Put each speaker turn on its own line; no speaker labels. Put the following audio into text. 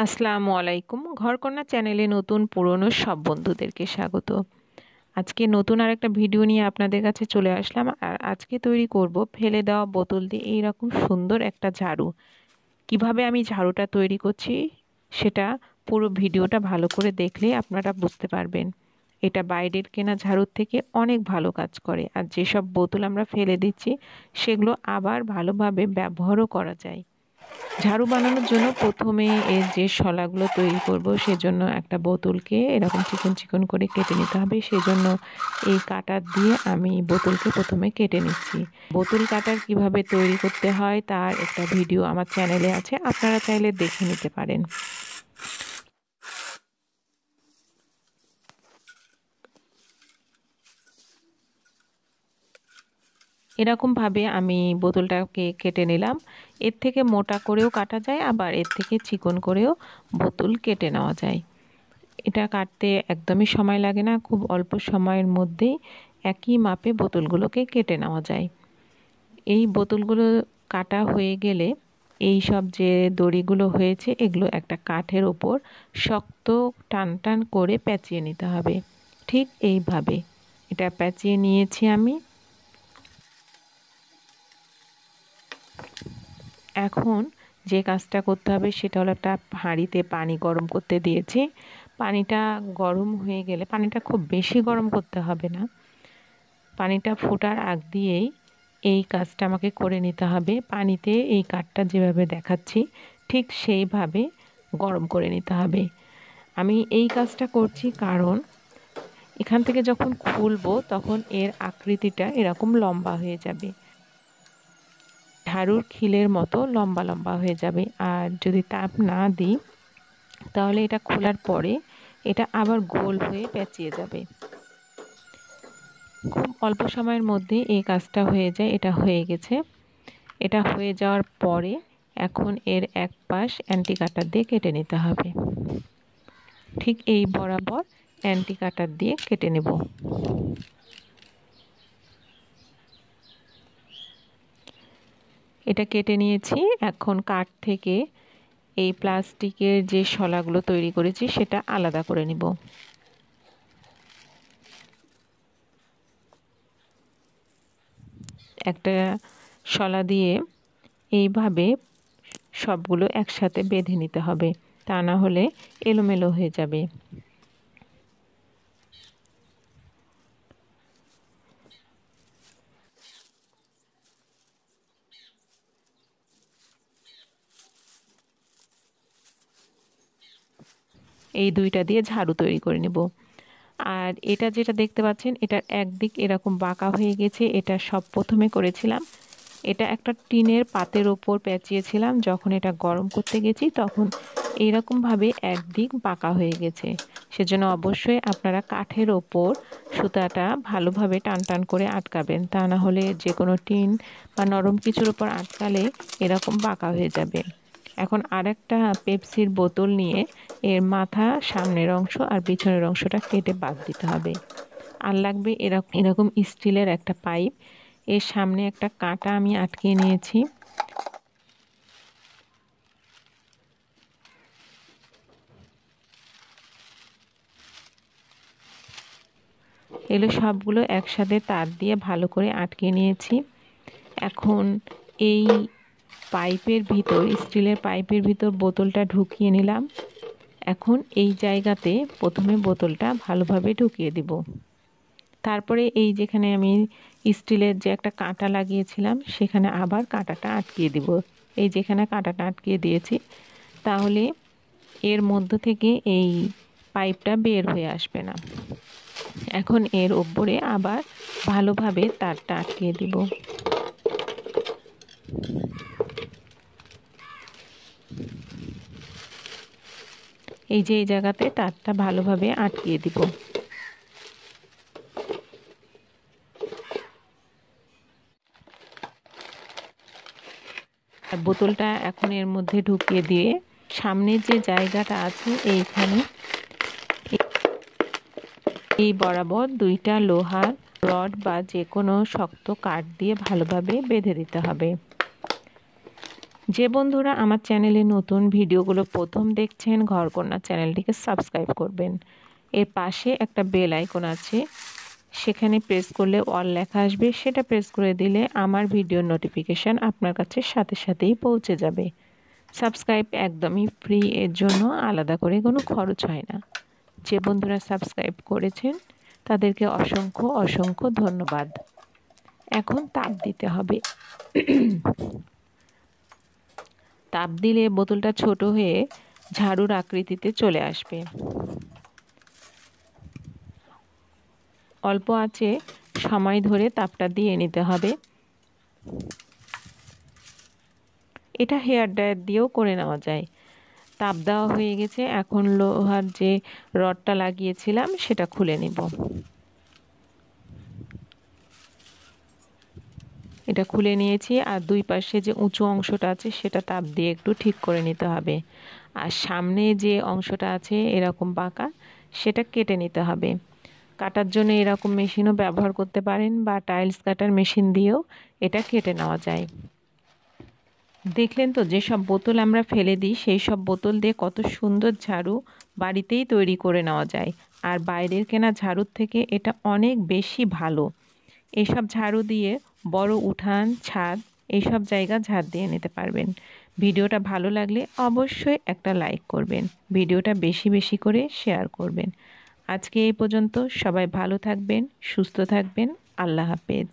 আসসালামু আলাইকুম। ঘরকন্যা চ্যানেলে নতুন পুরনো সব বন্ধুদেরকে স্বাগত। আজকে নতুন আরেকটা ভিডিও নিয়ে আপনাদের কাছে চলে আসলাম। আর আজকে তৈরি করব ফেলে দেওয়া বোতল দিয়ে এইরকম সুন্দর একটা ঝাড়ু। কিভাবে আমি ঝাড়ুটা তৈরি করছি সেটা পুরো ভিডিওটা ভালো করে দেখলে আপনারা বুঝতে পারবেন। এটা বাইরের কেনা ঝাড়ুর থেকে অনেক ভালো কাজ করে। আর যেসব বোতল আমরা ফেলে দিচ্ছি সেগুলো আবার ভালোভাবে ব্যবহারও করা যায়। ঝাড়ু বানানোর জন্য প্রথমে এর যে শলাগুলো তৈরি করব সেজন্য একটা বোতলকে এরকম চিকন চিকন করে কেটে নিতে হবে। সেজন্য এই কাটার দিয়ে আমি বোতলকে প্রথমে কেটে নিচ্ছি। বোতল কাটার কিভাবে তৈরি করতে হয় তার একটা ভিডিও আমার চ্যানেলে আছে, আপনারা চাইলে দেখে নিতে পারেন। এরকমভাবে আমি বোতলটাকে কেটে নিলাম। এর থেকে মোটা করেও কাটা যায়, আবার এর থেকে চিকন করেও বোতল কেটে নেওয়া যায়। এটা কাটতে একদমই সময় লাগে না, খুব অল্প সময়ের মধ্যেই একই মাপে বোতলগুলোকে কেটে নেওয়া যায়। এই বোতলগুলো কাটা হয়ে গেলে এই সব যে দড়িগুলো হয়েছে এগুলো একটা কাঠের ওপর শক্ত টান টান করে পেঁচিয়ে নিতে হবে। ঠিক এইভাবে এটা পেঁচিয়ে নিয়েছি আমি। এখন যে কাজটা করতে হবে সেটা হলো একটা হাঁড়িতে পানি গরম করতে দিয়েছি। পানিটা গরম হয়ে গেলে, পানিটা খুব বেশি গরম করতে হবে না, পানিটা ফোটার আগ দিয়েই এই কাজটা আমাকে করে নিতে হবে। পানিতে এই কাঠটা যেভাবে দেখাচ্ছি ঠিক সেইভাবে গরম করে নিতে হবে। আমি এই কাজটা করছি কারণ এখান থেকে যখন খুলবো তখন এর আকৃতিটা এরকম লম্বা হয়ে যাবে, ঝাড়ুর খিলের মতো লম্বা লম্বা হয়ে যাবে। আর যদি তাপ না দিই তাহলে এটা খোলার পরে এটা আবার গোল হয়ে পেঁচিয়ে যাবে। খুব অল্প সময়ের মধ্যে এই কাজটা হয়ে যায়। এটা হয়ে গেছে। এটা হয়ে যাওয়ার পরে এখন এর এক পাশ অ্যান্টি কাটার দিয়ে কেটে নিতে হবে। ঠিক এই বরাবর অ্যান্টি কাটার দিয়ে কেটে নেব। এটা কেটে নিয়েছি। এখন কাঠ থেকে এই প্লাস্টিকের যে শলাগুলো তৈরি করেছি সেটা আলাদা করে নিব। একটা শলা দিয়ে এইভাবে সবগুলো একসাথে বেঁধে নিতে হবে, তা না হলে এলোমেলো হয়ে যাবে। এই দুইটা দিয়ে ঝাড়ু তৈরি করে নেব। আর এটা যেটা দেখতে পাচ্ছেন এটার একদিক এরকম বাঁকা হয়ে গেছে। এটা সব প্রথমে করেছিলাম, এটা একটা টিনের পাতের ওপর পেঁচিয়েছিলাম। যখন এটা গরম করতে গেছি তখন এইরকমভাবে একদিক বাঁকা হয়ে গেছে। সেজন্য অবশ্যই আপনারা কাঠের ওপর সুতাটা ভালোভাবে টান টান করে আটকাবেন, তা না হলে যে কোনো টিন বা নরম কিছুর ওপর আটকালে এরকম বাঁকা হয়ে যাবে। এখন আরেকটা পেপসির বোতল নিয়ে এর মাথা, সামনের অংশ আর পিছনের অংশটা কেটে বাদ দিতে হবে। আর লাগবে এরকম স্টিলের একটা পাইপ। এর সামনে একটা কাঁটা আমি আটকিয়ে নিয়েছি। এগুলো সবগুলো একসাথে তার দিয়ে ভালো করে আটকে নিয়েছি। এখন এই পাইপের ভিতর, স্টিলের পাইপের ভিতর বোতলটা ঢুকিয়ে নিলাম। এখন এই জায়গাতে প্রথমে বোতলটা ভালোভাবে ঢুকিয়ে দিব। তারপরে এই যেখানে আমি স্টিলের যে একটা কাঁটা লাগিয়েছিলাম সেখানে আবার কাঁটাটা আটকিয়ে দিব। এই যেখানে কাঁটাটা আটকিয়ে দিয়েছি, তাহলে এর মধ্য থেকে এই পাইপটা বের হয়ে আসবে না। এখন এর উপরে আবার ভালোভাবে তারটা আটকিয়ে দিব। এই যে এই জায়গাতে তারটা ভালোভাবে আটকিয়ে দিব। আর বোতলটা এখন এর মধ্যে ঢুকিয়ে দিয়ে সামনের যে জায়গাটা আছে এইখানে এই বরাবর দুইটা লোহার রড বা যে কোনো শক্ত কাঠ দিয়ে ভালোভাবে বেঁধে দিতে হবে। যে বন্ধুরা আমার চ্যানেলে নতুন ভিডিওগুলো প্রথম দেখছেন, ঘরকন্যা চ্যানেলটিকে সাবস্ক্রাইব করবেন। এর পাশে একটা বেল আইকন আছে, সেখানে প্রেস করলে অল লেখা আসবে, সেটা প্রেস করে দিলে আমার ভিডিওর নোটিফিকেশান আপনার কাছে সাথে সাথেই পৌঁছে যাবে। সাবস্ক্রাইব একদমই ফ্রি, এর জন্য আলাদা করে কোনো খরচ হয় না। যে বন্ধুরা সাবস্ক্রাইব করেছেন তাদেরকে অসংখ্য অসংখ্য ধন্যবাদ। এখন তাপ দিতে হবে। তাপ দিলে বোতলটা ছোট হয়ে ঝাড়ুর আকৃতিতে চলে আসবে। অল্প আঁচে সময় ধরে তাপটা দিয়ে নিতে হবে। এটা হেয়ার ড্রায়ার দিয়েও করে নেওয়া যায়। তাপ দেওয়া হয়ে গেছে, এখন লোহার যে রডটা লাগিয়েছিলাম সেটা খুলে নিব। এটা খুলে নিয়েছি, আর দুই পাশে যে উঁচু অংশটা আছে সেটা তাপ দিয়ে একটু ঠিক করে নিতে হবে। আর সামনে যে অংশটা আছে এরকম বাঁকা, সেটা কেটে নিতে হবে। কাটার জন্য এরকম মেশিনও ব্যবহার করতে পারেন, বা টাইলস কাটার মেশিন দিয়েও এটা কেটে নেওয়া যায়। দেখলেন তো, যেসব বোতল আমরা ফেলে দিই সেই সব বোতল দিয়ে কত সুন্দর ঝাড়ু বাড়িতেই তৈরি করে নেওয়া যায়। আর বাইরের কেনা ঝাড়ুর থেকে এটা অনেক বেশি ভালো। এসব ঝাড়ু দিয়ে বড় উঠান, ছাদ, এইসব জায়গা ঝাড় দিয়ে নিতে পারবেন। ভিডিওটা ভালো লাগলে অবশ্যই একটা লাইক করবেন, ভিডিওটা বেশি বেশি করে শেয়ার করবেন। আজকে এই পর্যন্ত। সবাই ভালো থাকবেন, সুস্থ থাকবেন। আল্লাহ হাফেজ।